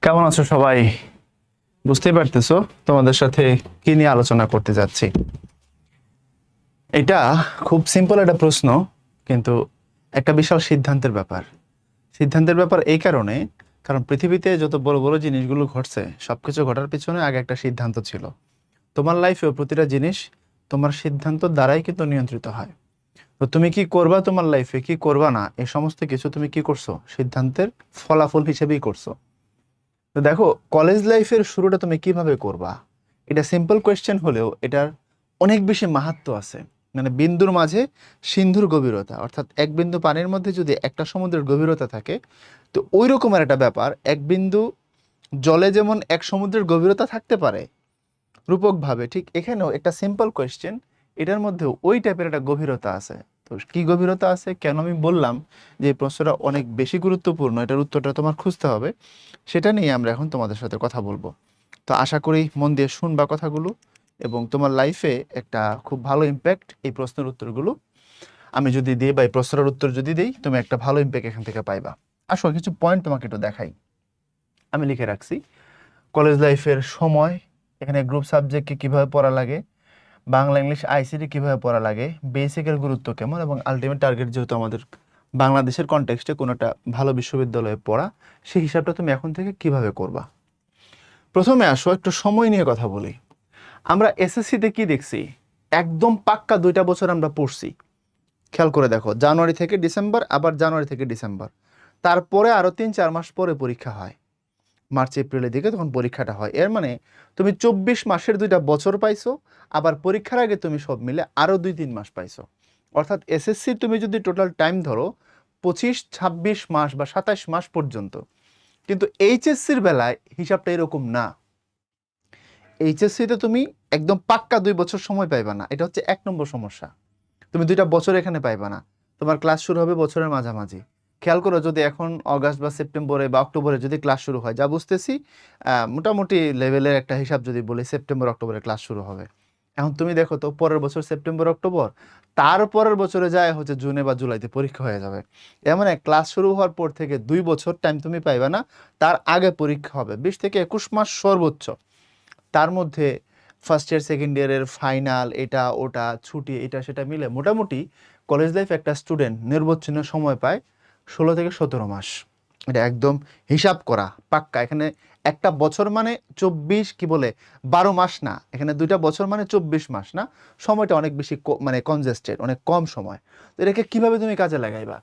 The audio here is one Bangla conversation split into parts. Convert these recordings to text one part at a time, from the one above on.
কেমন আছো সবাই? বুঝতেই পারতেছো তোমাদের সাথে কি নিয়ে আলোচনা করতে যাচ্ছি। এটা খুব সিম্পল একটা প্রশ্ন, কিন্তু একটা বিশাল সিদ্ধান্তের ব্যাপার এই কারণে, কারণ পৃথিবীতে যত বড় বড় জিনিসগুলো ঘটছে সবকিছু ঘটার পিছনে আগে একটা সিদ্ধান্ত ছিল। তোমার লাইফেও প্রতিটা জিনিস তোমার সিদ্ধান্ত দ্বারাই কিন্তু নিয়ন্ত্রিত হয়। তো তুমি কি করবা তোমার লাইফে, কি করবা না, এই সমস্ত কিছু তুমি কি করছো সিদ্ধান্তের ফলাফল হিসেবেই করছো। তো দেখো, কলেজ লাইফের শুরুটা তুমি কিভাবে করবা, এটা সিম্পল কোয়েশ্চেন হলেও এটার অনেক বেশি মাহাত্ম্য আছে। মানে বিন্দুর মাঝে সিন্ধুর গভীরতা, অর্থাৎ এক বিন্দু পানির মধ্যে যদি একটা সমুদ্রের গভীরতা থাকে, তো ওই রকমের একটা ব্যাপার এক বিন্দু জলে যেমন এক সমুদ্রের গভীরতা থাকতে পারে রূপকভাবে, ঠিক এখানেও একটা সিম্পল কোয়েশ্চেন, এটার মধ্যেও ওই টাইপের একটা গভীরতা আছে। তো কি গভীরতা আছে, কেন আমি বললাম যে এই প্রশ্নটা অনেক বেশি গুরুত্বপূর্ণ, এটার উত্তরটা তোমার খুঁজতে হবে, সেটা নিয়ে আমরা এখন তোমাদের সাথে কথা বলবো। তো আশা করি মন দিয়ে শুনবা কথাগুলো, এবং তোমার লাইফে একটা খুব ভালো ইম্প্যাক্ট এই প্রশ্নের উত্তরগুলো আমি যদি দিই, বা এই প্রশ্নের উত্তর যদি দিই, তুমি একটা ভালো ইম্প্যাক্ট এখান থেকে পাইবা। আসো কিছু পয়েন্ট তোমাকে একটু দেখাই, আমি লিখে রাখছি। কলেজ লাইফের সময়, এখানে গ্রুপ সাবজেক্টকে কিভাবে পড়া লাগে, বাংলা ইংলিশ আইসিটি কিভাবে পড়া লাগে, বেসিকের গুরুত্ব কেমন, এবং আলটিমেট টার্গেট যেহেতু আমাদের বাংলাদেশের কনটেক্সটে কোনোটা ভালো বিশ্ববিদ্যালয়ে পড়া, সেই হিসাবটা তুমি এখন থেকে কিভাবে করবা। প্রথমে আসো একটু সময় নিয়ে কথা বলি। আমরা এসএসসিতে কি দেখছি, একদম পাক্কা 2টা বছর আমরা পড়ছি। খেয়াল করে দেখো, জানুয়ারি থেকে ডিসেম্বর, আবার জানুয়ারি থেকে ডিসেম্বর, তারপরে আরো 3-4 মাস পরে পরীক্ষা হয়। মার্চ এপ্রিলের দিকে তখন পরীক্ষাটা হয়। এর মানে তুমি 24 মাসের 2টা বছর পাইছো, আবার পরীক্ষার আগে তুমি সব মিলে আরো 2-3 মাস পাইছো। অর্থাৎ এসএসসি তুমি যদি টোটাল টাইম ধরো 25-26 মাস বা 27 মাস পর্যন্ত, কিন্তু এইচএসসির বেলায় হিসাবটা এরকম না। এইচএসসিতে তুমি একদম পাক্কা 2 বছর সময় পাইবা না, এটা হচ্ছে 1 নম্বর সমস্যা। তুমি 2টা বছর এখানে পাইবা না, তোমার ক্লাস শুরু হবে বছরের মাঝামাঝি। খেয়াল করো, যদি এখন অগাস্ট বা সেপ্টেম্বরে বা অক্টোবরে যদি ক্লাস শুরু হয়, যা বুঝতেছি মোটামুটি লেভেলের একটা হিসাব যদি বলি, সেপ্টেম্বর অক্টোবরে ক্লাস শুরু হবে। এখন তুমি দেখো তো, পরের বছর সেপ্টেম্বর অক্টোবর, তারপরের বছরে যায় হচ্ছে জুনে বা জুলাইতে পরীক্ষা হয়ে যাবে। এমন এক ক্লাস শুরু হওয়ার পর থেকে 2 বছর টাইম তুমি পাইবা না, তার আগে পরীক্ষা হবে 20 থেকে 21 মাস সর্বোচ্চ। তার মধ্যে ফার্স্ট ইয়ার সেকেন্ড ইয়ারের ফাইনাল, এটা ওটা ছুটি, এটা সেটা মিলে মোটামুটি কলেজ লাইফ একটা স্টুডেন্ট নির্বচ্ছিন্ন সময় পায় 16 থেকে 17 মাস। এটা একদম হিসাব করা পাক্কা। এখানে একটা বছর মানে 24, কি বলে 12 মাস না, এখানে 2টা বছর মানে 24 মাস না। সময়টা অনেক বেশি মানে কনজেস্টেড, অনেক কম সময়। তো এটাকে কিভাবে তুমি কাজে লাগাইবা,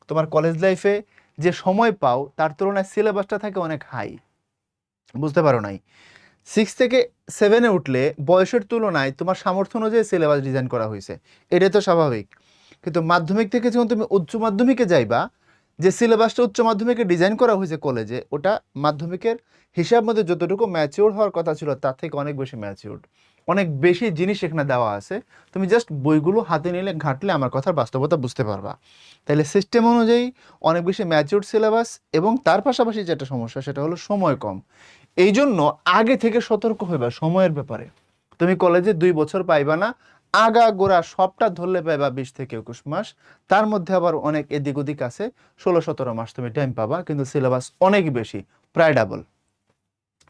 তোমার কলেজ লাইফে যে সময় পাও তার তুলনায় সিলেবাসটা থাকে অনেক হাই। বুঝতে পারো নাই, 6 থেকে 7-এ উঠলে বয়সের তুলনায় তোমার সামর্থ্য অনুযায়ী সিলেবাস ডিজাইন করা হয়েছে, এটাই তো স্বাভাবিক। কিন্তু মাধ্যমিক থেকে যখন তুমি উচ্চ মাধ্যমিকে যাইবা, যে সিলেবাসটা উচ্চ মাধ্যমিকে ডিজাইন করা হয়েছে কলেজে, ওটা মাধ্যমিকের হিসাব মধ্যে যতটুকু ম্যাচিওর হওয়ার কথা ছিল তার থেকে অনেক বেশি ম্যাচিওর, অনেক বেশি জিনিস এখানে দেওয়া আছে। তুমি জাস্ট বইগুলো হাতে নিলে ঘাঁটলে আমার কথার বাস্তবতা বুঝতে পারবা। তাহলে সিস্টেম অনুযায়ী অনেক বেশি ম্যাচিওর সিলেবাস, এবং তার পাশাপাশি যেটা সমস্যা সেটা হলো সময় কম। এই জন্য আগে থেকে সতর্ক হইবা সময়ের ব্যাপারে। তুমি কলেজে 2 বছর পাইবা না, আগাগোড়া সবটা ধরলে পাইবা 20 থেকে 21 মাস। তার মধ্যে আবার অনেক এদিক ওদিক আছে, 16-17 মাস তুমি টাইম পাবা, কিন্তু সিলেবাস অনেক বেশি, প্রায় ডাবল।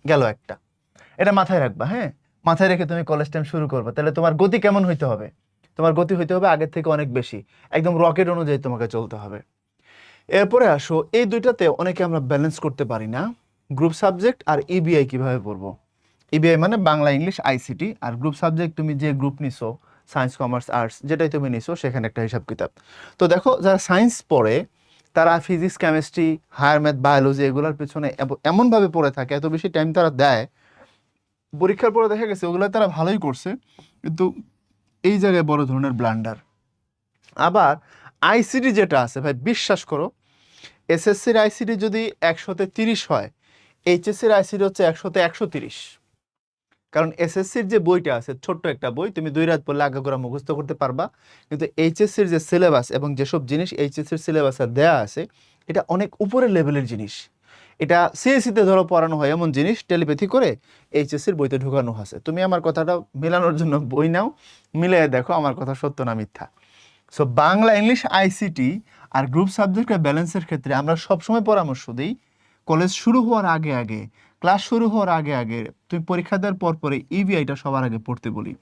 গেল একটা, এটা মাথায় রাখবা। হ্যাঁ, মাথায় রেখে তুমি কলেজ টাইম শুরু করবে, তাহলে তোমার গতি কেমন হইতে হবে, তোমার গতি হইতে হবে আগের থেকে অনেক বেশি, একদম রকেট অনুযায়ী তোমাকে চলতে হবে। এরপরে আসো, এই দুইটাতে অনেকে আমরা ব্যালেন্স করতে পারি না, গ্রুপ সাবজেক্ট আর ইবিআই কিভাবে পড়বো। ইবিআই মানে বাংলা ইংলিশ আইসিটি, আর গ্রুপ সাবজেক্ট তুমি যে গ্রুপ নিছো, সায়েন্স কমার্স আর্টস যেটাই তুমি নিছো, সেখানে একটা হিসাব কিতাব। তো দেখো, যারা সায়েন্স পড়ে তারা physics chemistry higher math biology এগুলোর পেছনে এমনভাবে পড়ে থাকে, এত বেশি টাইম তারা দেয়, পরীক্ষার পরে দেখা গেছে ওগুলো তারা ভালোই করছে, কিন্তু এই জায়গায় বড় ধরনের ব্লান্ডার। আবার আইসিটি যেটা আছে ভাই, বিশ্বাস করো, এসএসসির আইসিটি যদি 100-তে 30 হয়, এইচএসসির আইসিটি হচ্ছে 100-তে 130। কারণ এসএসসির যে বইটা আছে, ছোট্ট একটা বই, তুমি 2 রাত পড়লে আগাগোড়া মুখস্থ করতে পারবা। কিন্তু এইচএসসির যে সিলেবাস এবং যেসব জিনিস এইচএসসির সিলেবাসে দেয়া আছে, এটা অনেক উপরের লেভেলের জিনিস। এটা সিএসসিতে ধরো পড়ানো হয় এমন জিনিস, টেলিপ্যাথি করে এইচএসসির বইতে ঢুকানো আছে। তুমি আমার কথাটা মেলানোর জন্য বই নাও, মিলে দেখো আমার কথা সত্য না মিথ্যা। সো বাংলা ইংলিশ আইসিটি আর গ্রুপ সাবজেক্টের ব্যালেন্সের ক্ষেত্রে আমরা সবসময় পরামর্শ দিই, কলেজ শুরু হওয়ার আগে আগে, ক্লাস শুরু হওয়ার আগে আগে, তুমি পরীক্ষা দেওয়ার পর পরে ইভিআইটা সবার আগে পড়তে বলি।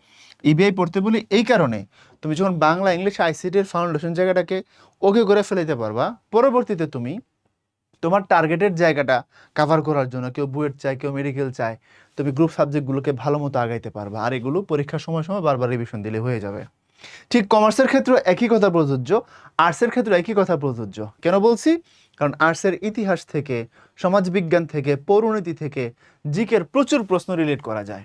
ইভিআই পড়তে বলি এই কারণে, তুমি যখন বাংলা ইংলিশ আইসিটির ফাউন্ডেশন জায়গাটাকে ওকে করে ফেলাইতে পারবা, পরবর্তীতে তুমি তোমার টার্গেটের জায়গাটা কাভার করার জন্য, কেউ বুয়েট চায়, কেউ মেডিকেল চায়, তুমি গ্রুপ সাবজেক্টগুলোকে ভালো মতো আগাইতে পারবা, আর এগুলো পরীক্ষার সময় সময় বারবার রিভিশন দিলে হয়ে যাবে। ঠিক কমার্সের ক্ষেত্রে একই কথা প্রযোজ্য, আর্টসের ক্ষেত্রে একই কথা প্রযোজ্য। কেন বলছি? কারণ আর্টসের ইতিহাস থেকে, সমাজবিজ্ঞান থেকে, পৌরনীতি থেকে জিকের প্রচুর প্রশ্ন রিলেট করা যায়।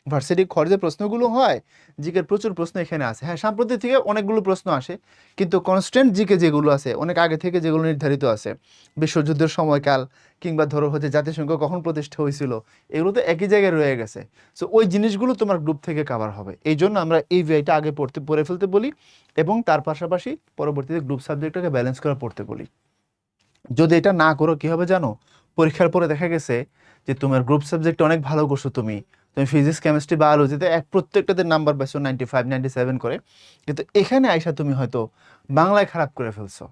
ভার্সিটি খরচে প্রশ্নগুলো হয়, জিকের প্রচুর প্রশ্ন এখানে আছে। হ্যাঁ, সাম্প্রতিক থেকে অনেকগুলো প্রশ্ন আসে, কিন্তু কনস্ট্যান্ট জিকে যেগুলো আছে, অনেক আগে থেকে যেগুলো নির্ধারিত আছে, বিশ্বযুদ্ধের সময়কাল কিংবা ধরো হচ্ছে জাতিসংঘ কখন প্রতিষ্ঠা হয়েছিল, এগুলো তো একই জায়গায় রয়ে গেছে। সো ওই জিনিসগুলো তোমার গ্রুপ থেকে কাভার হবে। এই জন্য আমরা এই ভিআইটা আগে পড়ে ফেলতে বলি, এবং তার পাশাপাশি পরবর্তীতে গ্রুপ সাবজেক্টটাকে ব্যালেন্স করে পড়তে বলি। যদি এটা না করো কি হবে জানো? পরীক্ষার পরে দেখা গেছে যে তোমার গ্রুপ সাবজেক্টে অনেক ভালো করছো, তুমি ফিজিক্স, কেমিস্ট্রি, বায়োলজিতে প্রত্যেকটাতে নাম্বার পাইছো 95, 97 করে, কিন্তু এখানে আইসা তুমি হয়তো বাংলায় খারাপ করে ফেলছো,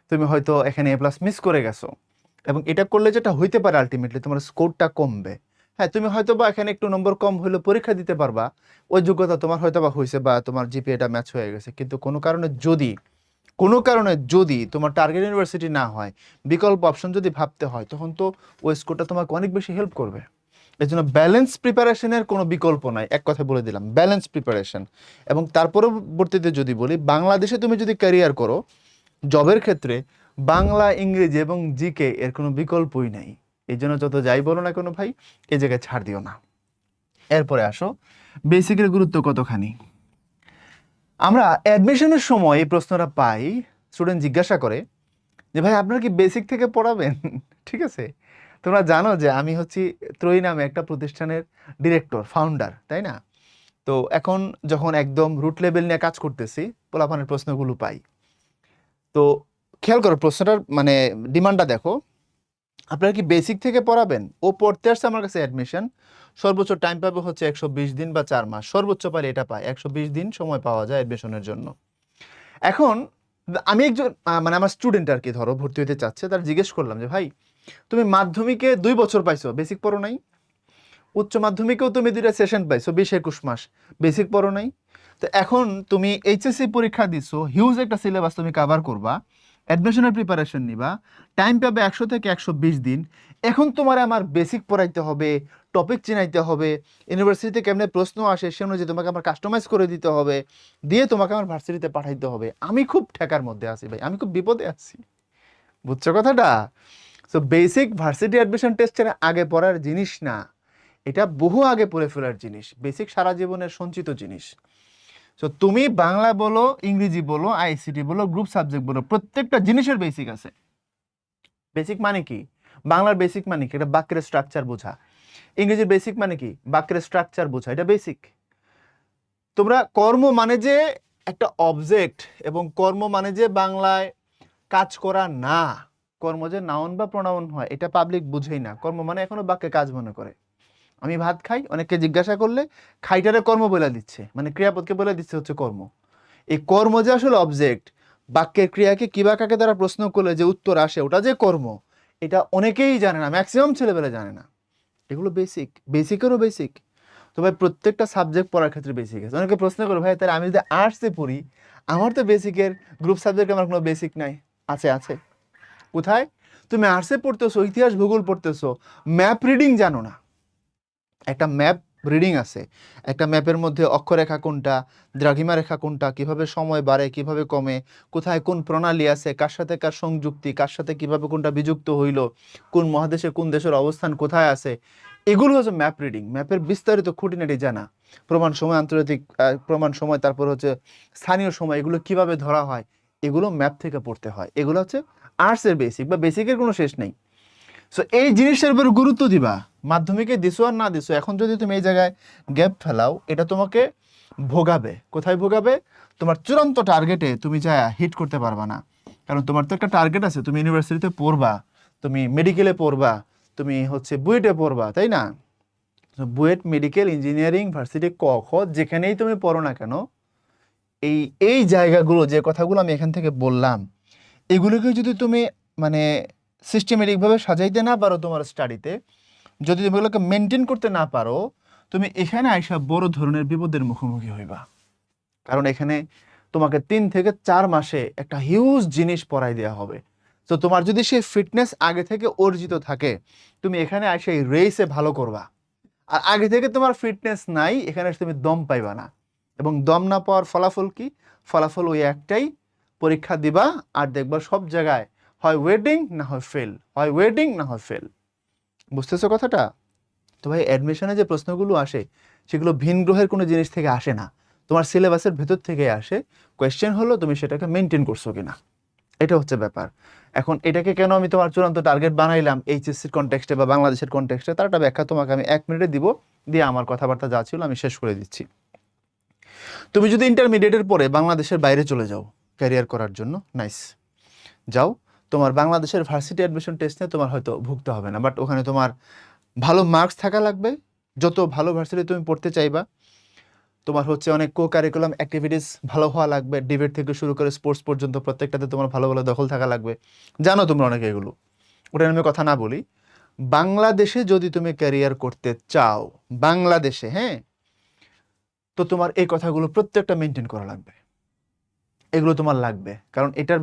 তুমি হয়তো এখানে এ প্লাস মিস করে গেছো। এবং এটা করলে যেটা হইতে পারে আলটিমেটলি তোমার স্কোরটা কমবে। হ্যাঁ, তুমি হয়তো বা এখানে একটু নম্বর কম হলে পরীক্ষা দিতে পারবা, ওই যোগ্যতা তোমার হয়তো বা হয়েছে, বা তোমার জিপিএটা ম্যাচ হয়ে গেছে, কিন্তু কোনো কারণে যদি তোমার টার্গেট ইউনিভার্সিটি না হয়, বিকল্প অপশন যদি ভাবতে হয়, তখন তো ওই স্কোরটা তোমাকে অনেক বেশি হেল্প করবে। এই জন্য ব্যালেন্স প্রিপারেশনের কোনো বিকল্প নাই, এক কথা বলে দিলাম, ব্যালেন্স প্রিপারেশন। এবং তার পরবর্তীতে যদি বলি, বাংলাদেশে তুমি যদি ক্যারিয়ার করো জবের ক্ষেত্রে, বাংলা, ইংরেজি এবং জিকে এর কোনো বিকল্পই নাই। এই জন্য যত যাই বলো না কোনো ভাই, এই জায়গায় ছাড় দিও না। এরপরে আসো, বেসিকের গুরুত্ব কতখানি। আমরা অ্যাডমিশনের সময় এই প্রশ্নটা পাই, স্টুডেন্ট জিজ্ঞাসা করে যে ভাই আপনারা কি বেসিক থেকে পড়াবেন? ঠিক আছে, তোমরা জানো যে আমি হচ্ছি ত্রয়ী নামে একটা প্রতিষ্ঠানের ডিরেক্টর, ফাউন্ডার, তাই না? তো এখন যখন একদম রুট লেভেল নিয়ে কাজ করতেছি, পোলাপানের প্রশ্নগুলো পাই। তো খেয়াল করো প্রশ্নটার মানে ডিমান্ডটা দেখো, আপনারা কি বেসিক থেকে পড়াবেন? ও পড়তে আসছে আমার কাছে অ্যাডমিশন, সর্বোচ্চ টাইম পাবে হচ্ছে 120 দিন বা 4 মাস, সর্বোচ্চ পারে এটা পায় 120 দিন সময় পাওয়া যায় অ্যাডমিশনের জন্য। এখন আমি একজন মানে আমার স্টুডেন্ট আর কি, ধরো ভর্তি হতে চাচ্ছে, তার জিজ্ঞেস করলাম যে ভাই তুমি মাধ্যমিকে 2 বছর পাইছো, বেসিক পড়ো নাই? উচ্চ মাধ্যমিকেও তুমি 2টা সেশন পাইছো, 20-21 মাস, বেসিক পড়ো নাই? তো এখন তুমি এইচএসসি পরীক্ষা দিছো, হিউজ একটা সিলেবাস তুমি কভার করবা, অ্যাডমিশনের প্রিপারেশন নিবা, টাইম পাবে 100 থেকে 120 দিন। এখন তোমার আমার বেসিক পড়াইতে হবে, টপিক চিনাইতে হবে, ইউনিভার্সিটিতে কেমনে প্রশ্ন আসে সে অনুযায়ী তোমাকে আমার কাস্টমাইজ করে দিতে হবে, দিয়ে তোমাকে আমার ভার্সিটিতে পাঠাইতে হবে। আমি খুব ঠেকার মধ্যে আছি ভাই, আমি খুব বিপদে আছি, বুঝছো কথাটা? সো বেসিক ভার্সিটি অ্যাডমিশন টেস্টের আগে পড়ার জিনিস না, এটা বহু আগে পড়ে ফেলার জিনিস। বেসিক সারা জীবনের সঞ্চিত জিনিস। সো তুমি বাংলা বলো, ইংরেজি বলো, আইসিটি বলো, গ্রুপ সাবজেক্ট বলো, প্রত্যেকটা জিনিসের বেসিক আছে। বেসিক মানে কি? বাংলার বেসিক মানে কি? এটা বাক্যের স্ট্রাকচার বোঝা। ইংরেজির বেসিক মানে কি? বাক্যের স্ট্রাকচার বোঝা, এটা বেসিক। তোমরা কর্ম মানে যে একটা অবজেক্ট, এবং কর্ম মানে যে বাংলায় কাজ করা না, কর্ম যে নাউন বা প্রোনাউন হয়, এটা পাবলিক বুঝেই না। কর্ম মানে এখনো বাক্যে কাজ মনে করে। আমি ভাত খাই, অনেককে জিজ্ঞাসা করলে খাইটারে কর্ম বলে দিচ্ছে, মানে ক্রিয়াপদকে বলে দিচ্ছে হচ্ছে কর্ম। এই কর্ম যে আসলে অবজেক্ট, বাক্যের ক্রিয়াকে কি বা কাকে দ্বারা প্রশ্ন করলে যে উত্তর আসে ওটা যে কর্ম, এটা অনেকেই জানে না, ম্যাক্সিমাম ছেলেবেলা জানে না। এগুলো বেসিক, বেসিকেরও বেসিক। তো ভাই প্রত্যেকটা সাবজেক্ট পড়ার ক্ষেত্রে বেসিক আছে। অনেকে প্রশ্ন করে ভাই তাহলে আমি যদি আর্টসে পড়ি, আমার তো বেসিকের, গ্রুপ সাবজেক্টে আমার কোনো বেসিক নাই। আছে, আছে। কোথায়? তুমি আর্টসে পড়তেছো, ইতিহাস ভূগোল পড়তেছো, ম্যাপ রিডিং জানো না। একটা ম্যাপ রিডিং আছে, একটা ম্যাপের মধ্যে অক্ষরেখা কোনটা, দ্রাঘিমা রেখা কোনটা, কিভাবে সময় বাড়ে কিভাবে কমে, কোথায় কোন প্রণালী আছে, কার সাথে কার সংযুক্তি, কার সাথে কিভাবে কোনটা বিযুক্ত হইল, কোন মহাদেশে কোন দেশের অবস্থান কোথায় আছে, এগুলো হচ্ছে ম্যাপ রিডিং। ম্যাপের বিস্তারিত খুঁটিনাটি জানা, প্রমাণ সময়, আন্তর্জাতিক প্রমাণ সময়, তারপর হচ্ছে স্থানীয় সময়, এগুলো কিভাবে ধরা হয়, এগুলো ম্যাপ থেকে পড়তে হয়। এগুলো হচ্ছে আর্টসের বেসিক, বা বেসিকের কোনো শেষ নেই। সো এই জিনিসটার উপর গুরুত্ব দিবা। মাধ্যমিকে দিছো আর না দিছো, এখন যদি তুমি এই জায়গায় গ্যাপ ফেলাও, এটা তোমাকে ভোগাবে। কোথায় ভোগাবে? তোমার চূড়ান্ত টার্গেটে তুমি যা হিট করতে পারবা না। কারণ তোমার তো একটা টার্গেট আছে, তুমি ইউনিভার্সিটিতে পড়বা, তুমি মেডিকেলে পড়বা, তুমি হচ্ছে বুয়েটে পড়বা, তাই না? বুয়েট, মেডিকেল, ইঞ্জিনিয়ারিং, ভার্সিটি, ক খ যেখানেই তুমি পড়ো না কেন, এই এই জায়গাগুলো, যে কথাগুলো আমি এখান থেকে বললাম, এগুলোকে যদি তুমি মানে সিস্টেমেটিক ভাবে সাজাইতে না পারো তোমার স্টাডিতে, যদি তুমি এগুলোকে মেনটেন করতে না পারো, তুমি এখানে আইসা বড় ধরনের বিপদের মুখোমুখি হইবা। কারণ এখানে তোমাকে 3 থেকে 4 মাসে একটা হিউজ জিনিস পড়াই দেওয়া হবে। তো তোমার যদি সেই ফিটনেস আগে থেকে অর্জিত থাকে, তুমি এখানে এসে এই রেসে ভালো করবা। আর আগে থেকে তোমার ফিটনেস নাই, এখানে এসে তুমি দম পাইবা না। এবং দম না পাওয়ার ফলাফল কি? ফলাফল ওই একটাই, পরীক্ষা দিবা আর দেখবা সব জায়গায় হয় ওয়েটিং না হয় ফেল, হয় ওয়েটিং না হয় ফেল। বুঝতেছো কথাটা? তো ভাই অ্যাডমিশনে যে প্রশ্নগুলো আসে সেগুলো ভিন গ্রহের কোনো জিনিস থেকে আসে না, তোমার সিলেবাসের ভেতর থেকে আসে। কোয়েশ্চেন হলো তুমি সেটাকে মেনটেন করছো কিনা, এটা হচ্ছে ব্যাপার। এখন এটাকে কেন আমি তোমার চূড়ান্ত টার্গেট বানাইলাম এইচএসসির কনটেক্সটে বা বাংলাদেশের কনটেক্সটে, তার একটা ব্যাখ্যা তোমাকে আমি 1 মিনিটে দিব, দিয়ে আমার কথাবার্তা যা ছিল আমি শেষ করে দিচ্ছি। তুমি যদি ইন্টারমিডিয়েটের পরে বাংলাদেশের বাইরে চলে যাও ক্যারিয়ার করার জন্য, নাইস, যাও। তোমার বাংলাদেশের ভার্সিটি অ্যাডমিশন টেস্টে তোমার হয়তো ভুগতে হবে না, বাট ওখানে তোমার ভালো মার্কস থাকা লাগবে। যত ভালো ভার্সিটি তুমি পড়তে চাইবা, তোমার হচ্ছে অনেক কো কারিকুলাম অ্যাক্টিভিটিস ভালো হওয়া লাগবে, ডিবেট থেকে শুরু করে স্পোর্টস পর্যন্ত প্রত্যেকটাতে তোমার ভালো ভালো দখল থাকা লাগবে। জানো তোমরা অনেকে এগুলো, ওটা আমি কথা না বলি। বাংলাদেশে যদি তুমি ক্যারিয়ার করতে চাও, বাংলাদেশে, হ্যাঁ, তো তোমার এই কথাগুলো প্রত্যেকটা মেনটেন করা লাগবে। এগুলো তোমার লাগবে, কারণ এটার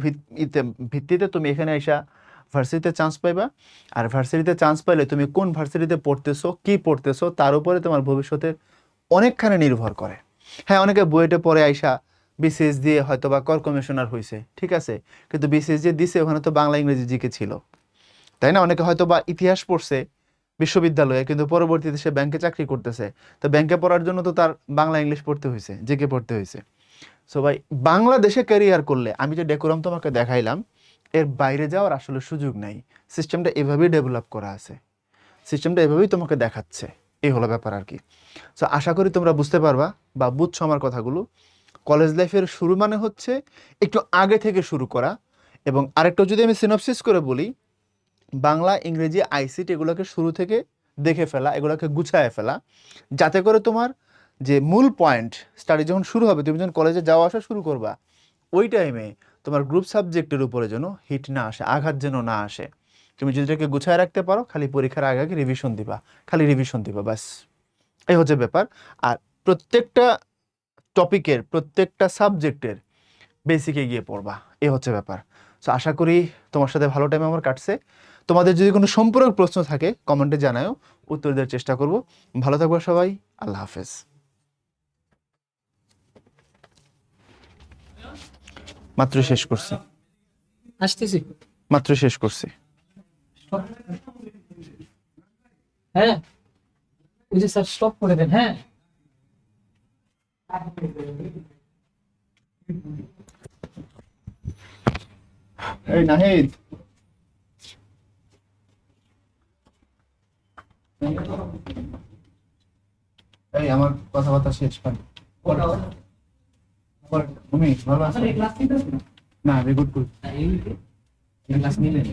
ভিত্তিতে তুমি এখানে এসা ভার্সিটিতে চান্স পাইবা। আর ভার্সিটিতে চান্স পাইলে তুমি কোন ভার্সিটিতে পড়তেছো, কি পড়তেছো, তার উপরে তোমার ভবিষ্যতের অনেকখানি নির্ভর করে। হ্যাঁ, অনেকে বুয়েটে পড়ে আইসা বিসিএস দিয়ে হয়তো বা কর কমিশনার হয়েছে, ঠিক আছে, কিন্তু বিসিএস যে দিছে ওখানে তো বাংলা ইংরেজি জিকে ছিল, তাই না? অনেকে হয়তো বা ইতিহাস পড়ছে বিশ্ববিদ্যালয়ে, কিন্তু পরবর্তীতে সে ব্যাংকে চাকরি করতেছে, তো ব্যাংকে পড়ার জন্য তো তার বাংলা ইংলিশ পড়তে হয়েছে, জিকে পড়তে হয়েছে। সো ভাই, বাংলাদেশে ক্যারিয়ার করলে আমি যে ডেকোরাম তোমাকে দেখাইলাম, এর বাইরে যাওয়ার আসলে সুযোগ নাই। সিস্টেমটা এভাবেই ডেভেলপ করা আছে, সিস্টেমটা এভাবেই তোমাকে দেখাচ্ছে, এই হলো ব্যাপার আর কি। সো আশা করি তোমরা বুঝতে পারবা বা বুঝছো আমার কথাগুলো। কলেজ লাইফের শুরু মানে হচ্ছে একটু আগে থেকে শুরু করা। এবং আরেকটা যদি আমি সিনপসিস করে বলি, বাংলা ইংরেজি আইসিটি এগুলোকে শুরু থেকে দেখে ফেলা, এগুলোকে গুছায় ফেলা, যাতে করে তোমার যে মূল পয়েন্ট, স্টাডি যখন শুরু হবে, তুমি যখন কলেজে যাওয়া আসা শুরু করবা, ওই টাইমে তোমার গ্রুপ সাবজেক্টের উপরে যেন হিট না আসে, আঘাত যেন না আসে। তুমি যদি এটাকে গুছায় রাখতে পারো, খালি পরীক্ষার আগে আগে রিভিশন দিবা, খালি রিভিশন দিবা, ব্যাস, এই হচ্ছে ব্যাপার। আর প্রত্যেকটা টপিকের, প্রত্যেকটা সাবজেক্টের বেসিকে গিয়ে পড়বা, এই হচ্ছে ব্যাপার। সো আশা করি তোমার সাথে ভালো টাইম আমার কাটছে। তোমাদের যদি কোনো সম্পূরক প্রশ্ন থাকে কমেন্টে জানাও, উত্তর দেওয়ার চেষ্টা করব। ভালো থাকবো সবাই, আল্লাহ হাফেজ। মাত্র শেষ করছি, আসতেছি। মাত্র শেষ করছি। হ্যাঁ, ওই যে স্যার স্টপ করে দেন। হ্যাঁ, এই নাহিদ, এই আমার কথাবার্তা শেষ পাই। তুমি ভালো আছো? ক্লাস নিতে না, রেকর্ড করি। ক্লাস নিলেন